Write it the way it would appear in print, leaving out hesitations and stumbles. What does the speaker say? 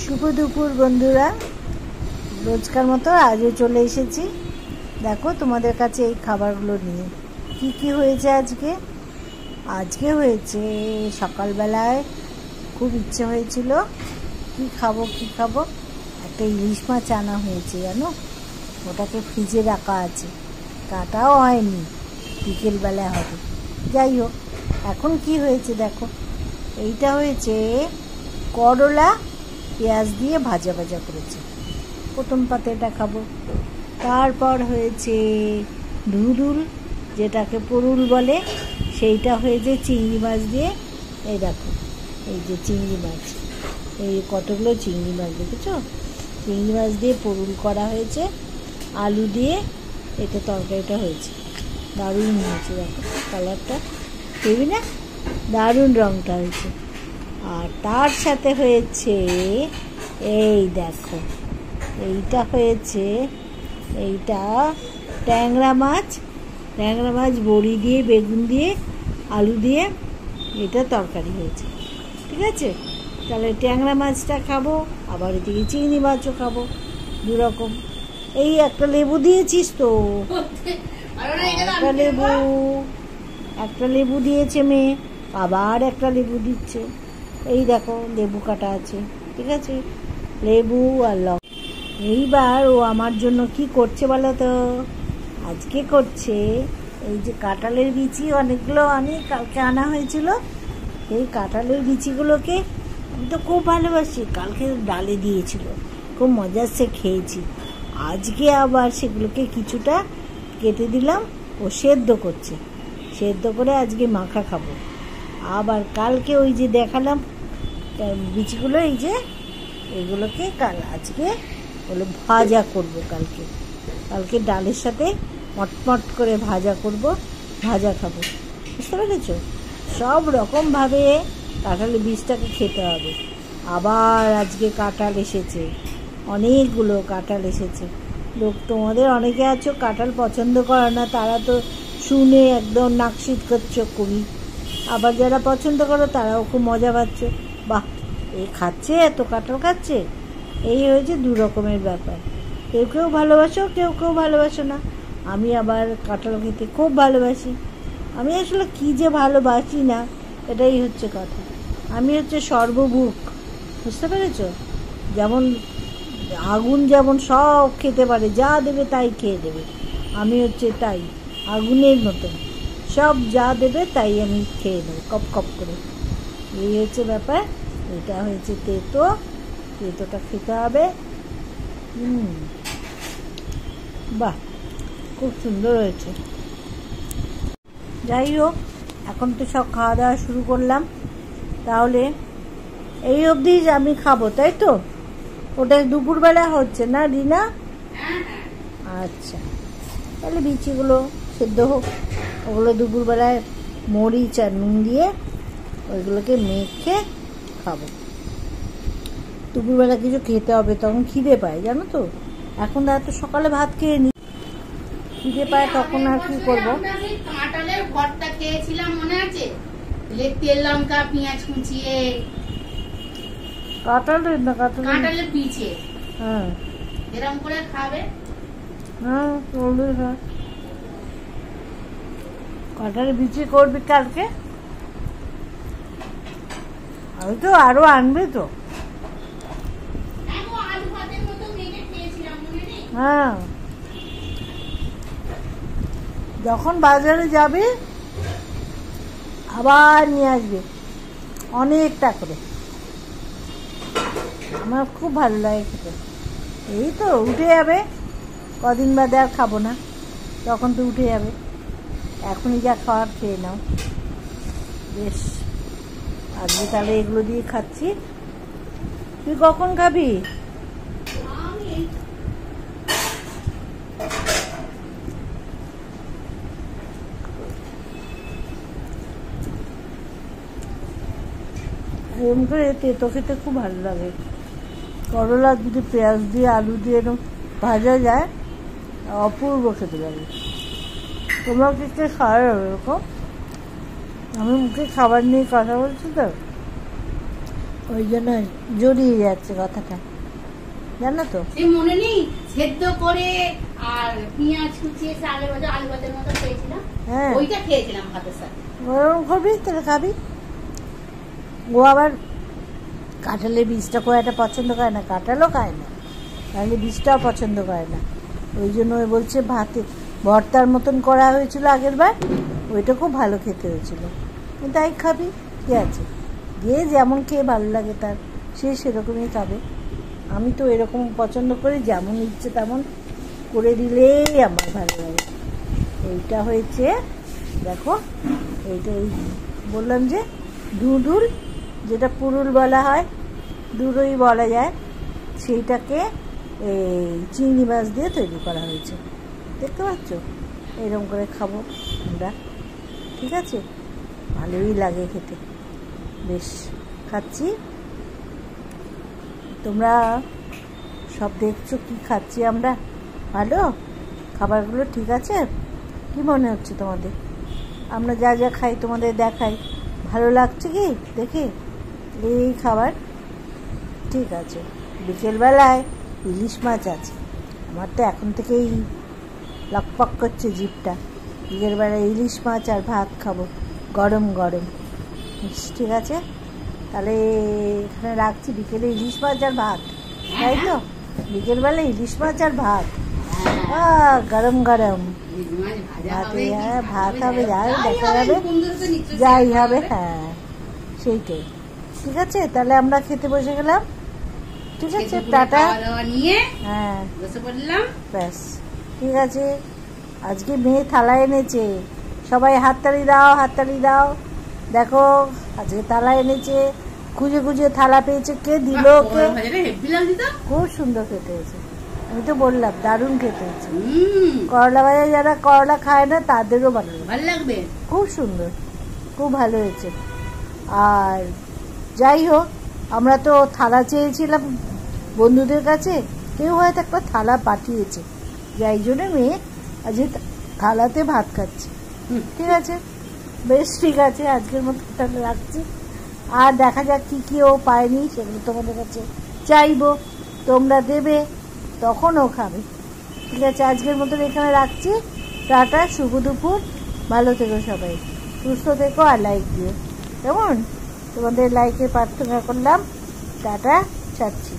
শুভ দুপুর বন্ধুরা, রোজকার মতো আজও চলে এসেছি। দেখো তোমাদের কাছে এই খাবারগুলো নিয়ে কি কি হয়েছে আজকে হয়েছে সকালবেলায় খুব ইচ্ছে হয়েছিল কি খাবো একটা ইলিশ মাছ আনা হয়েছে জানো, ওটাকে ফ্রিজে রাখা আছে, কাটাও হয়নি, বিকেলবেলায় হবে। যাই হোক, এখন কি হয়েছে দেখো, এইটা হয়েছে করলা পেঁয়াজ দিয়ে ভাজা করেছে, প্রথম পাতে এটা খাবো। তারপর হয়েছে ধুদুল, যেটাকে পরুল বলে, সেইটা হয়েছে চিংড়ি মাছ দিয়ে। এই দেখো, এই যে চিংড়ি মাছ, এই কতগুলো চিংড়ি মাছ দেখেছো, চিংড়ি মাছ দিয়ে পরুল করা হয়েছে, আলু দিয়ে এটা তরকারিটা হয়েছে, দারুণ হয়েছে। দেখো কালারটা, দেখবি না, দারুণ রঙটা হয়েছে। আর তার সাথে হয়েছে এই দেখো, এইটা হয়েছে, এইটা ট্যাংরা মাছ বড়ি দিয়ে, বেগুন দিয়ে, আলু দিয়ে এটা তরকারি হয়েছে। ঠিক আছে, তাহলে ট্যাংরা মাছটা খাবো, আবার এদিকে চিংড়ি মাছও খাবো, দুরকম। এই একটা লেবু দিয়েছিস তো, একটা লেবু দিয়েছে মেয়ে, আবার একটা লেবু দিচ্ছে। এই দেখো লেবু কাটা আছে, ঠিক আছে, লেবু আর লঙ্কা। এইবার ও আমার জন্য কি করছে বলো তো, আজকে করছে এই যে কাঁঠালের বিচি, অনেকগুলো কালকে আনা হয়েছিল, এই কাঁঠালের বিচিগুলোকে আমি তো খুব ভালোবাসি, কালকে ডালে দিয়েছিল, খুব মজার সে খেয়েছি। আজকে আবার সেগুলোকে কিছুটা কেটে দিলাম, ও সেদ্ধ করছে, সেদ্ধ করে আজকে মাখা খাবো। আবার কালকে ওই যে দেখালাম বিচিগুলো, এই যে এগুলোকে আজকে বলে ভাজা করব, কালকে ডালের সাথে মটমট করে ভাজা করব, ভাজা খাবো, বুঝতে পেরেছ? সব রকমভাবে কাঁঠালের বীজটাকে খেতে হবে। আবার আজকে কাঁঠাল এসেছে, অনেকগুলো কাঁঠাল এসেছে। লোক তোমাদের অনেকে আছো কাঁঠাল পছন্দ করে না, তারা তো শুনে একদম নাক শীত করছো খুবই, আবার যারা পছন্দ করো তারাও খুব মজা পাচ্ছ, বাহ এ খাচ্ছে, এত কাঁঠাল খাচ্ছে। এই হয়েছে দু রকমের ব্যাপার, কেউ ভালোবাসো, কেউ ভালোবাসো না। আমি আবার কাঁঠাল খেতে খুব ভালোবাসি, আমি আসলে কি যে ভালোবাসি না, এটাই হচ্ছে কথা। আমি হচ্ছে সর্বভুক, বুঝতে পেরেছ? যেমন আগুন যেমন সব খেতে পারে, যা দেবে তাই খেয়ে দেবে, আমি হচ্ছে তাই আগুনের মতন, সব যা দেবে তাই আমি খেয়ে নেব কপ করে। এই হচ্ছে ব্যাপার। এটা হয়েছে তেঁতোটা খেতে হবে। বাহ, খুব সুন্দর হয়েছে। যাই হোক, এখন তো সব খাওয়া দাওয়া শুরু করলাম, তাহলে এই অবধি আমি খাবো, তাই তো? ওটা দুপুরবেলা হচ্ছে না রিনা? আচ্ছা, তাহলে বিচিগুলো সেদ্ধ হোক, ওগুলো দুপুরবেলায় মরিচ আর নুন দিয়ে ওইগুলোকে মেখে খাবো। দুপুরবেলা কিছু খেতে হবে, তখন খিদে পায় জানো তো। এখন তো সকালে ভাত খেয়ে নি, খিদে পায় তখন আর কি করবো। কাঁঠালের ভর্তা খেয়েছিলাম মনে আছে, তেল লঙ্কা পেঁয়াজ কুচিয়ে, কাঁঠালের বিচে, হ্যাঁ এরকম করে খাবে। হ্যাঁ করবি, হ্যাঁ কাঁঠালের বিচি করবি কালকে, আমি তো আরো আনবে তো। হ্যাঁ, যখন বাজারে যাবে আবার নিয়ে আসবে অনেকটা করে, আমার খুব ভালো লাগে খেতে। এই তো উঠে যাবে কদিন বাদে, আর খাবো না, তখন তো উঠে যাবে, এখনই যা খাওয়ার খেয়ে নাও। বেশ, আজকে তাহলে এগুলো দিয়ে খাচ্ছি। তুই কখন খাবি? এরকম করে তেঁতো খেতে খুব ভালো লাগে, করলা যদি পেঁয়াজ দিয়ে আলু দিয়ে এরকম ভাজা যায়, অপূর্ব খেতে লাগে। তোমরা কি খাওয়া যাবে এরকম? আমি মুখে খাবার নিয়ে কথা বলছি তো, ওই জন্য জড়িয়ে যাচ্ছে কথাটা, জানো তো। সে মনে নেই সেদ্ধ করে আর পেঁয়াজ কুচিয়ে আলু ভাজার মতো খেয়েছিলাম, হ্যাঁ ওইটা খেয়েছিলাম ভাতের সাথে। গরম করবি তাহলে খাবি। ও আবার কাঁঠালের বীজটা খুব একটা পছন্দ করে না, কাঁঠালও খায় না, তাহলে বীজটাও পছন্দ করে না। ওই জন্য ওই বলছে ভাতে ভর্তার মতন করা হয়েছিল আগের বার, ওইটা খুব ভালো খেতে হয়েছিল। তাই খাবি, কী আছে, যে যেমন খেয়ে ভালো লাগে তার সে সেরকমই খাবে। আমি তো এরকম পছন্দ করি, যেমন ইচ্ছে তেমন করে দিলেই আমার ভালো লাগে। এইটা হয়েছে দেখো, এইটা এই বললাম যে ধুঁধুল, যেটা পুরুল বলা হয়, দুটোই বলা যায়, সেইটাকে এই চিংড়ি মাছ দিয়ে তৈরি করা হয়েছে, দেখতে পাচ্ছ। এরকম করে খাবো আমরা, ঠিক আছে, ভালোই লাগে খেতে, বেশ খাচ্ছি। তোমরা সব দেখছো কি খাচ্ছি আমরা, ভালো খাবারগুলো, ঠিক আছে? কি মনে হচ্ছে তোমাদের? আমরা যা যা খাই তোমাদের দেখাই, ভালো লাগছে কি দেখে এই খাবার? ঠিক আছে, বিকেলবেলায় ইলিশ মাছ আছে, আমার তো এখন থেকেই লকপক করছে জিভটা। বিকেলবেলায় ইলিশ মাছ আর ভাত খাবো গরম গরম, ঠিক আছে? তাহলে এখানে রাখছি, বিকেলে ইলিশ মাছ আর ভাত, তাই তো? বিকেলবেলা ইলিশ মাছ আর ভাত, গরম গরম ভাতে, হ্যাঁ ভাত হবে, যাই দেখা যাবে, যাই হবে, হ্যাঁ সেইটাই। ঠিক আছে, তাহলে আমরা খেতে বসে গেলাম, ঠিক আছে, টাটা। হ্যাঁ ব্যাস, ঠিক আছে। আজকে মেয়ে থালা এনেছে, সবাই হাততালি দাও, হাততালি দাও। দেখো আজকে থালা এনেছে, খুঁজে খুঁজে থালা পেয়েছে, কে দিল কে? খুব সুন্দর খেতে হয়েছে, আমি তো বললাম দারুণ খেতে হয়েছে। করলা ভাজা যারা করলা খায় না তাদেরও ভালো লাগবে, খুব সুন্দর, খুব ভালো হয়েছে। আর যাই হোক, আমরা তো থালা চেয়েছিলাম বন্ধুদের কাছে, কেউ হয়তো একটা থালা পাঠিয়েছে, যাই জন্য মেয়ে আজকে থালাতে ভাত খাচ্ছে, ঠিক আছে, বেশ ঠিক আছে। আজকের মতো তাহলে রাখছি, আর দেখা যাক কী কী ও পায়নি সেগুলো তোমাদের কাছে চাইবো, তোমরা দেবে, তখন ও খাবে, ঠিক আছে। আজকের মতন এখানে রাখছি, টাটা, শুভ দুপুর, ভালো থেকো সবাই, সুস্থ থেকো, আর লাইক দিও, কেমন? তোমাদের লাইকের প্রার্থনা করলাম, টাটা, ছাড়ছি।